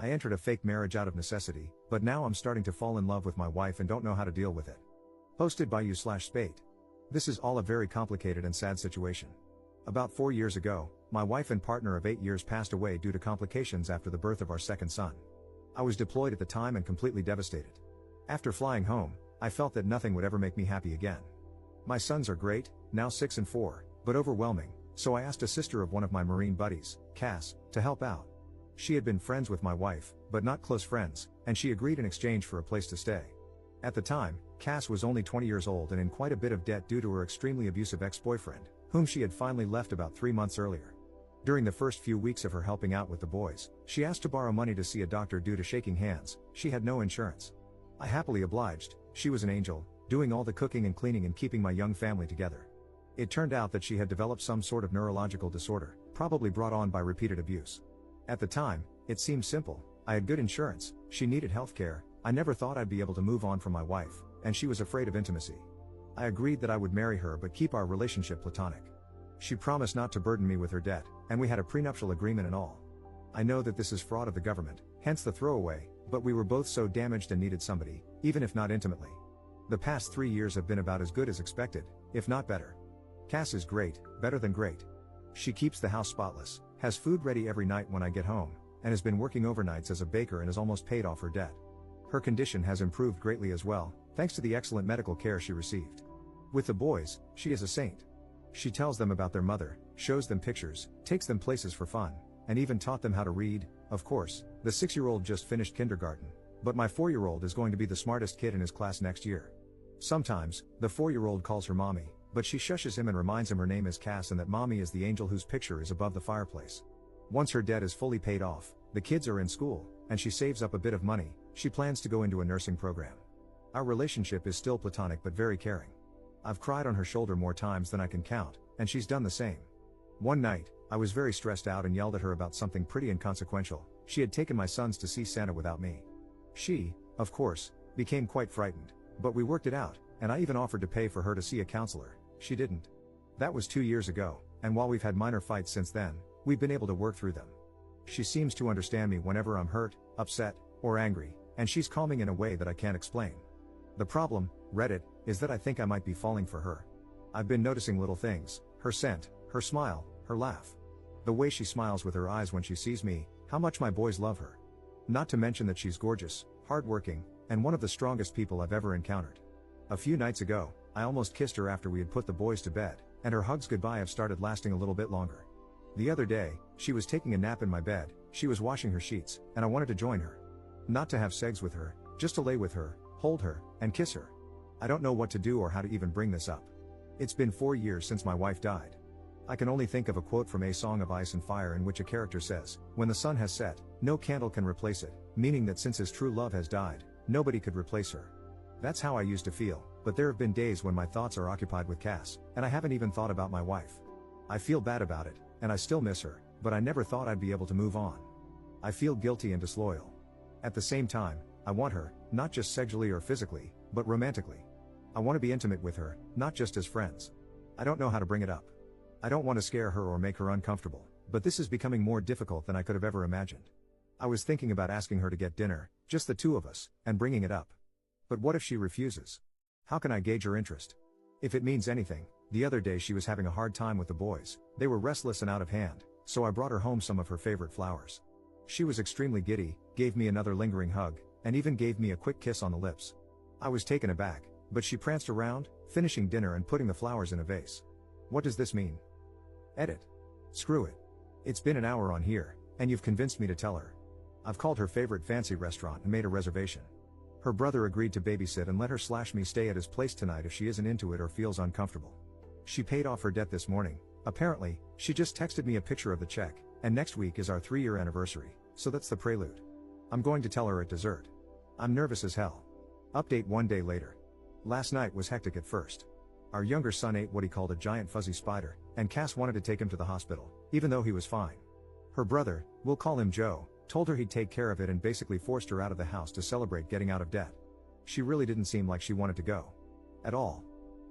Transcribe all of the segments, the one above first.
I entered a fake marriage out of necessity, but now I'm starting to fall in love with my wife and don't know how to deal with it. Posted by you/Spate. This is all a very complicated and sad situation. About 4 years ago, my wife and partner of 8 years passed away due to complications after the birth of our second son. I was deployed at the time and completely devastated. After flying home, I felt that nothing would ever make me happy again. My sons are great, now 6 and 4, but overwhelming, so I asked a sister of one of my Marine buddies, Cass, to help out. She had been friends with my wife, but not close friends, and she agreed in exchange for a place to stay. At the time, Cass was only 20 years old and in quite a bit of debt due to her extremely abusive ex-boyfriend, whom she had finally left about 3 months earlier. During the first few weeks of her helping out with the boys, she asked to borrow money to see a doctor due to shaking hands. She had no insurance. I happily obliged. She was an angel, doing all the cooking and cleaning and keeping my young family together. It turned out that she had developed some sort of neurological disorder, probably brought on by repeated abuse. At the time, it seemed simple. I had good insurance, she needed healthcare, I never thought I'd be able to move on from my wife, and she was afraid of intimacy. I agreed that I would marry her but keep our relationship platonic. She promised not to burden me with her debt, and we had a prenuptial agreement and all. I know that this is fraud of the government, hence the throwaway, but we were both so damaged and needed somebody, even if not intimately. The past 3 years have been about as good as expected, if not better. Cass is great, better than great. She keeps the house spotless, has food ready every night when I get home, and has been working overnights as a baker and has almost paid off her debt. Her condition has improved greatly as well, thanks to the excellent medical care she received. With the boys, she is a saint. She tells them about their mother, shows them pictures, takes them places for fun, and even taught them how to read. Of course, the 6-year-old just finished kindergarten, but my 4-year-old is going to be the smartest kid in his class next year. Sometimes, the 4-year-old calls her mommy, but she shushes him and reminds him her name is Cass and that mommy is the angel whose picture is above the fireplace. Once her debt is fully paid off, the kids are in school, and she saves up a bit of money. She plans to go into a nursing program. Our relationship is still platonic but very caring. I've cried on her shoulder more times than I can count, and she's done the same. One night, I was very stressed out and yelled at her about something pretty inconsequential. She had taken my sons to see Santa without me. She, of course, became quite frightened, but we worked it out, and I even offered to pay for her to see a counselor. She didn't. That was 2 years ago, and while we've had minor fights since then, we've been able to work through them. She seems to understand me whenever I'm hurt, upset, or angry, and she's calming in a way that I can't explain. The problem, Reddit, is that I think I might be falling for her. I've been noticing little things, her scent, her smile, her laugh. The way she smiles with her eyes when she sees me, how much my boys love her. Not to mention that she's gorgeous, hardworking, and one of the strongest people I've ever encountered. A few nights ago, I almost kissed her after we had put the boys to bed, and her hugs goodbye have started lasting a little bit longer. The other day, she was taking a nap in my bed, she was washing her sheets, and I wanted to join her. Not to have sex with her, just to lay with her, hold her, and kiss her. I don't know what to do or how to even bring this up. It's been 4 years since my wife died. I can only think of a quote from A Song of Ice and Fire in which a character says, "When the sun has set, no candle can replace it," meaning that since his true love has died, nobody could replace her. That's how I used to feel, but there have been days when my thoughts are occupied with Cass, and I haven't even thought about my wife. I feel bad about it, and I still miss her, but I never thought I'd be able to move on. I feel guilty and disloyal. At the same time, I want her, not just sexually or physically, but romantically. I want to be intimate with her, not just as friends. I don't know how to bring it up. I don't want to scare her or make her uncomfortable, but this is becoming more difficult than I could have ever imagined. I was thinking about asking her to get dinner, just the two of us, and bringing it up. But what if she refuses? How can I gauge her interest? If it means anything, the other day she was having a hard time with the boys. They were restless and out of hand, so I brought her home some of her favorite flowers. She was extremely giddy, gave me another lingering hug, and even gave me a quick kiss on the lips. I was taken aback, but she pranced around, finishing dinner and putting the flowers in a vase. What does this mean? Edit. Screw it. It's been an hour on here, and you've convinced me to tell her. I've called her favorite fancy restaurant and made a reservation. Her brother agreed to babysit and let her/me stay at his place tonight if she isn't into it or feels uncomfortable. She paid off her debt this morning. Apparently, she just texted me a picture of the check, and next week is our 3-year anniversary, so that's the prelude. I'm going to tell her at dessert. I'm nervous as hell. Update 1 day later. Last night was hectic at first. Our younger son ate what he called a giant fuzzy spider, and Cass wanted to take him to the hospital, even though he was fine. Her brother, we'll call him Joe, told her he'd take care of it and basically forced her out of the house to celebrate getting out of debt. She really didn't seem like she wanted to go. At all.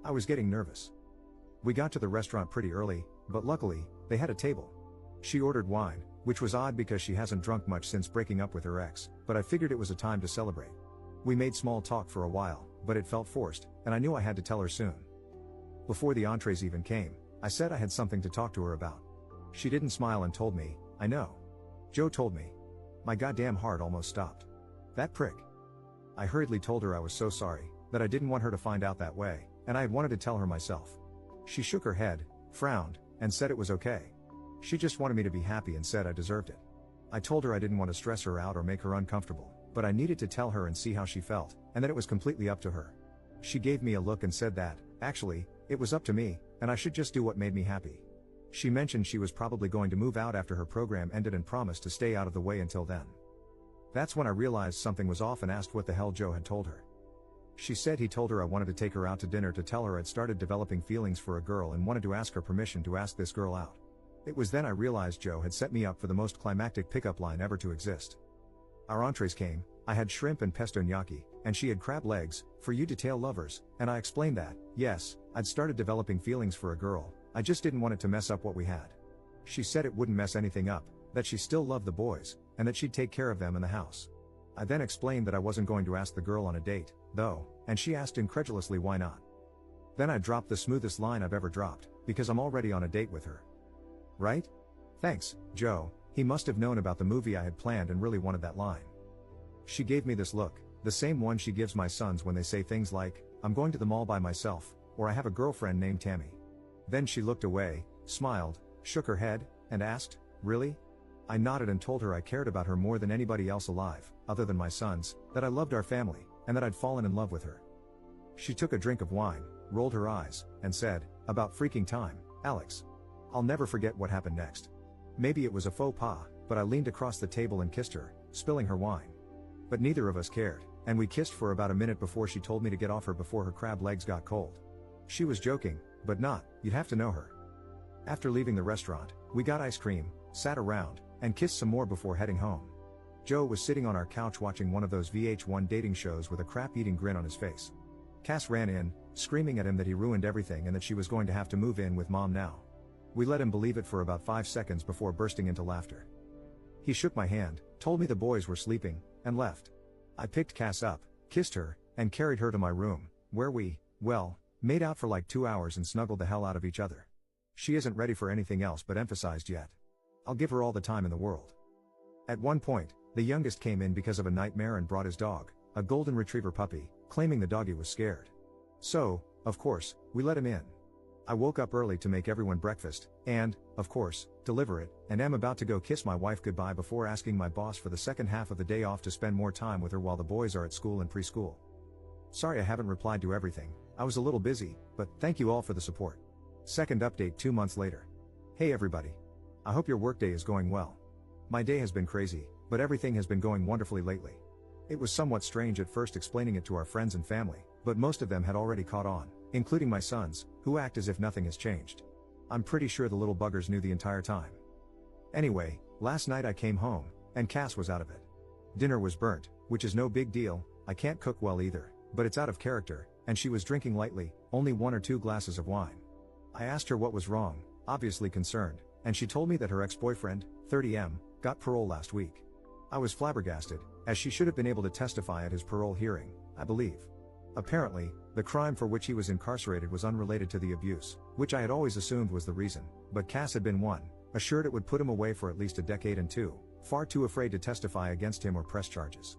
I was getting nervous. We got to the restaurant pretty early, but luckily, they had a table. She ordered wine, which was odd because she hasn't drunk much since breaking up with her ex, but I figured it was a time to celebrate. We made small talk for a while, but it felt forced, and I knew I had to tell her soon. Before the entrees even came, I said I had something to talk to her about. She didn't smile and told me, "I know." Joe told me. My goddamn heart almost stopped. That prick. I hurriedly told her I was so sorry, that I didn't want her to find out that way, and I had wanted to tell her myself. She shook her head, frowned, and said it was okay. She just wanted me to be happy and said I deserved it. I told her I didn't want to stress her out or make her uncomfortable, but I needed to tell her and see how she felt, and that it was completely up to her. She gave me a look and said that, actually, it was up to me, and I should just do what made me happy. She mentioned she was probably going to move out after her program ended and promised to stay out of the way until then. That's when I realized something was off and asked what the hell Joe had told her. She said he told her I wanted to take her out to dinner to tell her I'd started developing feelings for a girl and wanted to ask her permission to ask this girl out. It was then I realized Joe had set me up for the most climactic pickup line ever to exist. Our entrees came, I had shrimp and pesto gnocchi, and she had crab legs, for you detail lovers, and I explained that, yes, I'd started developing feelings for a girl, I just didn't want it to mess up what we had. She said it wouldn't mess anything up, that she still loved the boys, and that she'd take care of them in the house. I then explained that I wasn't going to ask the girl on a date, though, and she asked incredulously why not. Then I dropped the smoothest line I've ever dropped, because I'm already on a date with her. Right? Thanks, Joe. He must have known about the movie I had planned and really wanted that line. She gave me this look, the same one she gives my sons when they say things like, "I'm going to the mall by myself," or "I have a girlfriend named Tammy." Then she looked away, smiled, shook her head, and asked, "Really?" I nodded and told her I cared about her more than anybody else alive, other than my sons, that I loved our family, and that I'd fallen in love with her. She took a drink of wine, rolled her eyes, and said, "About freaking time, Alex." I'll never forget what happened next. Maybe it was a faux pas, but I leaned across the table and kissed her, spilling her wine. But neither of us cared, and we kissed for about a minute before she told me to get off her before her crab legs got cold. She was joking, but not, you'd have to know her. After leaving the restaurant, we got ice cream, sat around, and kissed some more before heading home. Joe was sitting on our couch watching one of those VH1 dating shows with a crap-eating grin on his face. Cass ran in, screaming at him that he ruined everything and that she was going to have to move in with mom now. We let him believe it for about 5 seconds before bursting into laughter. He shook my hand, told me the boys were sleeping, and left. I picked Cass up, kissed her, and carried her to my room, where we, well, made out for like 2 hours and snuggled the hell out of each other. She isn't ready for anything else but emphasized yet. I'll give her all the time in the world. At one point, the youngest came in because of a nightmare and brought his dog, a golden retriever puppy, claiming the doggy was scared. So, of course, we let him in. I woke up early to make everyone breakfast, and, of course, deliver it, and am about to go kiss my wife goodbye before asking my boss for the second half of the day off to spend more time with her while the boys are at school and preschool. Sorry I haven't replied to everything, I was a little busy, but thank you all for the support. Second update 2 months later. Hey everybody. I hope your workday is going well. My day has been crazy, but everything has been going wonderfully lately. It was somewhat strange at first explaining it to our friends and family, but most of them had already caught on, including my sons, who act as if nothing has changed. I'm pretty sure the little buggers knew the entire time. Anyway, last night I came home, and Cass was out of it. Dinner was burnt, which is no big deal, I can't cook well either, but it's out of character, and she was drinking lightly, only 1 or 2 glasses of wine. I asked her what was wrong, obviously concerned, and she told me that her ex-boyfriend, 30M, got parole last week. I was flabbergasted, as she should have been able to testify at his parole hearing, I believe. Apparently, the crime for which he was incarcerated was unrelated to the abuse, which I had always assumed was the reason, but Cass had been one, assured it would put him away for at least a decade, and 2, far too afraid to testify against him or press charges.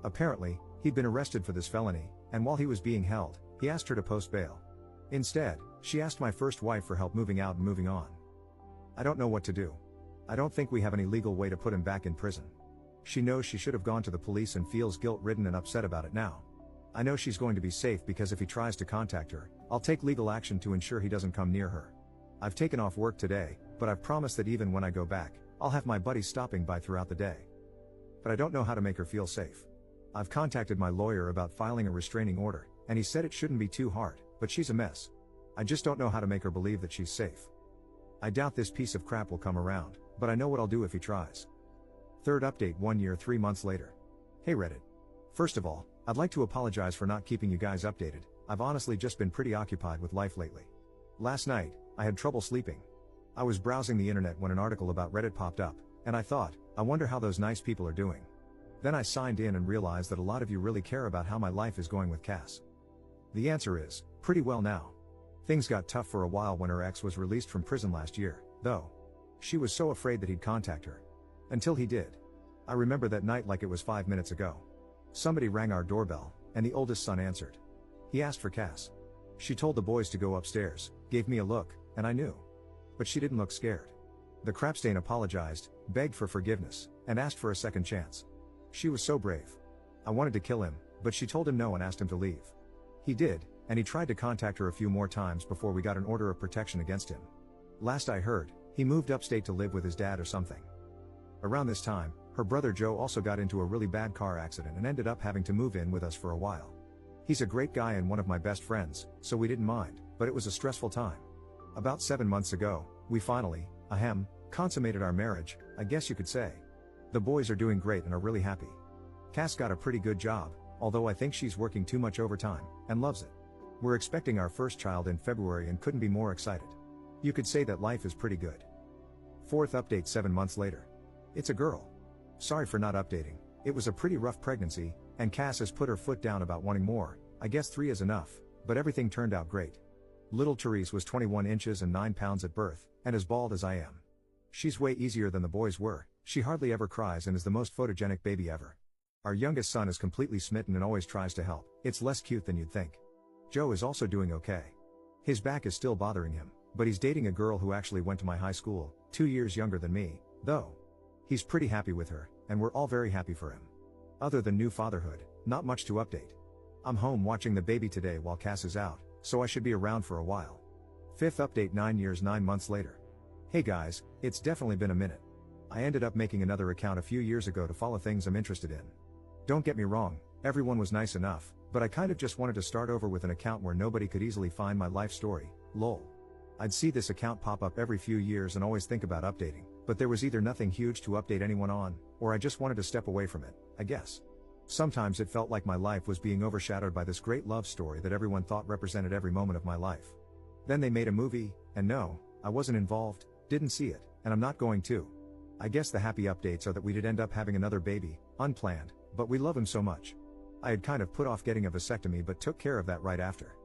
Apparently, he'd been arrested for this felony, and while he was being held, he asked her to post bail. Instead, she asked my first wife for help moving out and moving on. I don't know what to do. I don't think we have any legal way to put him back in prison. She knows she should have gone to the police and feels guilt-ridden and upset about it now. I know she's going to be safe because if he tries to contact her, I'll take legal action to ensure he doesn't come near her. I've taken off work today, but I've promised that even when I go back, I'll have my buddies stopping by throughout the day. But I don't know how to make her feel safe. I've contacted my lawyer about filing a restraining order, and he said it shouldn't be too hard, but she's a mess. I just don't know how to make her believe that she's safe. I doubt this piece of crap will come around, but I know what I'll do if he tries. Third update 1 year 3 months later. Hey Reddit. First of all, I'd like to apologize for not keeping you guys updated. I've honestly just been pretty occupied with life lately. Last night, I had trouble sleeping. I was browsing the internet when an article about Reddit popped up, And I thought, I wonder how those nice people are doing. Then I signed in and realized that a lot of you really care about how my life is going with Cass. The answer is, pretty well now. Things got tough for a while when her ex was released from prison last year, though. She was so afraid that he'd contact her. Until he did. I remember that night like it was 5 minutes ago. Somebody rang our doorbell, and the oldest son answered. He asked for Cass. She told the boys to go upstairs, gave me a look, and I knew. But she didn't look scared. The crapstain apologized, begged for forgiveness, and asked for a second chance. She was so brave. I wanted to kill him, but she told him no and asked him to leave. He did, and he tried to contact her a few more times before we got an order of protection against him. Last I heard, he moved upstate to live with his dad or something. Around this time, her brother Joe also got into a really bad car accident and ended up having to move in with us for a while. He's a great guy and one of my best friends, so we didn't mind, but it was a stressful time. About 7 months ago, we finally, consummated our marriage, I guess you could say. The boys are doing great and are really happy. Cass got a pretty good job, although I think she's working too much overtime, and loves it. We're expecting our first child in February and couldn't be more excited. You could say that life is pretty good. Fourth update 7 months later. It's a girl. Sorry for not updating, it was a pretty rough pregnancy, and Cass has put her foot down about wanting more. I guess 3 is enough, but everything turned out great. Little Therese was 21 inches and 9 pounds at birth, and as bald as I am. She's way easier than the boys were, she hardly ever cries and is the most photogenic baby ever. Our youngest son is completely smitten and always tries to help, it's less cute than you'd think. Joe is also doing okay. His back is still bothering him, but he's dating a girl who actually went to my high school, 2 years younger than me, though. He's pretty happy with her, and we're all very happy for him. Other than new fatherhood, not much to update. I'm home watching the baby today while Cass is out, so I should be around for a while. Fifth update 9 years 9 months later. Hey guys, it's definitely been a minute. I ended up making another account a few years ago to follow things I'm interested in. Don't get me wrong, everyone was nice enough, but I kind of just wanted to start over with an account where nobody could easily find my life story, lol. I'd see this account pop up every few years and always think about updating, but there was either nothing huge to update anyone on, or I just wanted to step away from it, I guess. Sometimes it felt like my life was being overshadowed by this great love story that everyone thought represented every moment of my life. Then they made a movie, and no, I wasn't involved, didn't see it, and I'm not going to. I guess the happy updates are that we did end up having another baby, unplanned, but we love him so much. I had kind of put off getting a vasectomy but took care of that right after.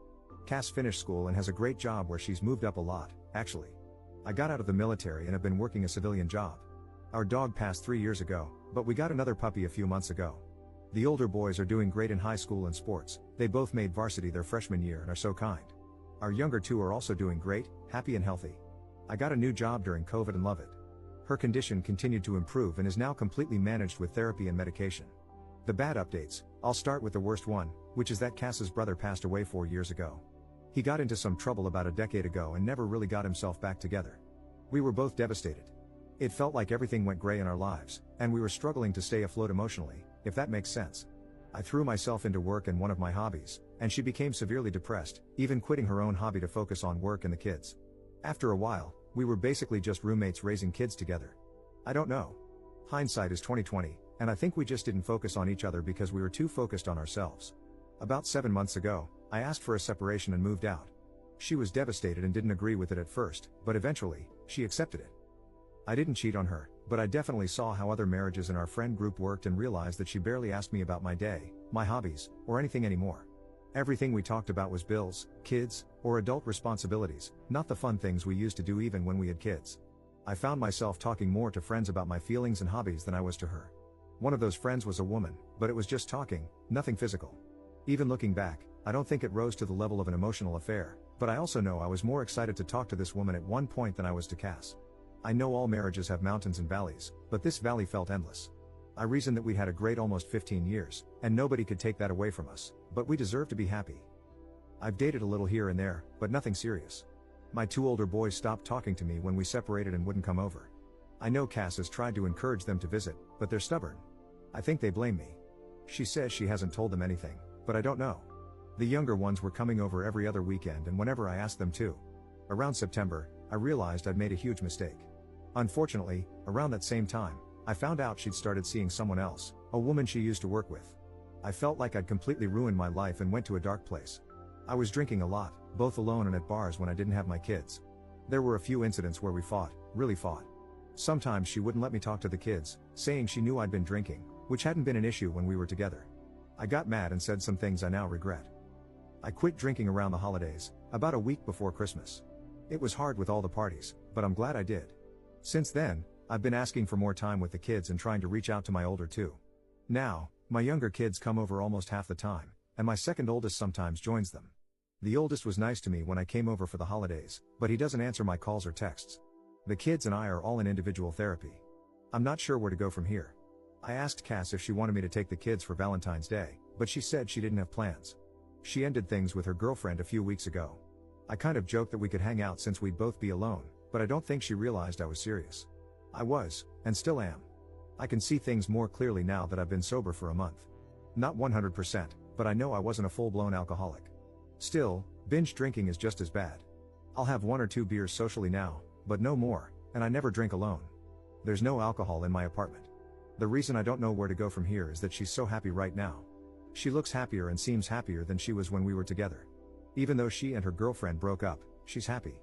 Cass finished school and has a great job where she's moved up a lot, actually. I got out of the military and have been working a civilian job. Our dog passed 3 years ago, but we got another puppy a few months ago. The older boys are doing great in high school and sports, they both made varsity their freshman year and are so kind. Our younger two are also doing great, happy and healthy. I got a new job during COVID and love it. Her condition continued to improve and is now completely managed with therapy and medication. The bad updates, I'll start with the worst one, which is that Cass's brother passed away 4 years ago. He got into some trouble about a decade ago and never really got himself back together. We were both devastated. It felt like everything went gray in our lives, and we were struggling to stay afloat emotionally, if that makes sense. I threw myself into work and one of my hobbies, and she became severely depressed, even quitting her own hobby to focus on work and the kids. After a while, we were basically just roommates raising kids together. I don't know. Hindsight is 20/20, and I think we just didn't focus on each other because we were too focused on ourselves. About 7 months ago, I asked for a separation and moved out. She was devastated and didn't agree with it at first, but eventually, she accepted it. I didn't cheat on her, but I definitely saw how other marriages in our friend group worked and realized that she barely asked me about my day, my hobbies, or anything anymore. Everything we talked about was bills, kids, or adult responsibilities, not the fun things we used to do even when we had kids. I found myself talking more to friends about my feelings and hobbies than I was to her. One of those friends was a woman, but it was just talking, nothing physical. Even looking back, I don't think it rose to the level of an emotional affair, but I also know I was more excited to talk to this woman at one point than I was to Cass. I know all marriages have mountains and valleys, but this valley felt endless. I reasoned that we'd had a great almost 15 years, and nobody could take that away from us, but we deserve to be happy. I've dated a little here and there, but nothing serious. My 2 older boys stopped talking to me when we separated and wouldn't come over. I know Cass has tried to encourage them to visit, but they're stubborn. I think they blame me. She says she hasn't told them anything, but I don't know. The younger ones were coming over every other weekend and whenever I asked them to. Around September, I realized I'd made a huge mistake. Unfortunately, around that same time, I found out she'd started seeing someone else, a woman she used to work with. I felt like I'd completely ruined my life and went to a dark place. I was drinking a lot, both alone and at bars when I didn't have my kids. There were a few incidents where we fought, really fought. Sometimes she wouldn't let me talk to the kids, saying she knew I'd been drinking, which hadn't been an issue when we were together. I got mad and said some things I now regret. I quit drinking around the holidays, about a week before Christmas. It was hard with all the parties, but I'm glad I did. Since then, I've been asking for more time with the kids and trying to reach out to my older two. Now, my younger kids come over almost half the time, and my second oldest sometimes joins them. The oldest was nice to me when I came over for the holidays, but he doesn't answer my calls or texts. The kids and I are all in individual therapy. I'm not sure where to go from here. I asked Cass if she wanted me to take the kids for Valentine's Day, but she said she didn't have plans. She ended things with her girlfriend a few weeks ago. I kind of joked that we could hang out since we'd both be alone, but I don't think she realized I was serious. I was, and still am. I can see things more clearly now that I've been sober for a month. Not 100%, but I know I wasn't a full-blown alcoholic. Still, binge drinking is just as bad. I'll have 1 or 2 beers socially now, but no more, and I never drink alone. There's no alcohol in my apartment. The reason I don't know where to go from here is that she's so happy right now. She looks happier and seems happier than she was when we were together. Even though she and her girlfriend broke up, she's happy.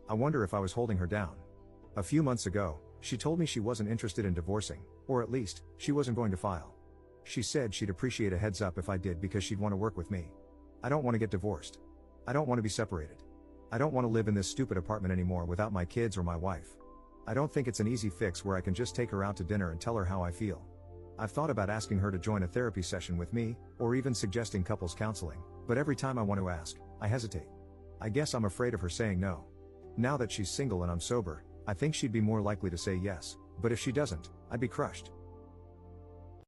I wonder if I was holding her down. A few months ago, she told me she wasn't interested in divorcing, or at least, she wasn't going to file. She said she'd appreciate a heads up if I did because she'd want to work with me. I don't want to get divorced. I don't want to be separated. I don't want to live in this stupid apartment anymore without my kids or my wife. I don't think it's an easy fix where I can just take her out to dinner and tell her how I feel. I've thought about asking her to join a therapy session with me, or even suggesting couples counseling, but every time I want to ask, I hesitate. I guess I'm afraid of her saying no. Now that she's single and I'm sober, I think she'd be more likely to say yes, but if she doesn't, I'd be crushed.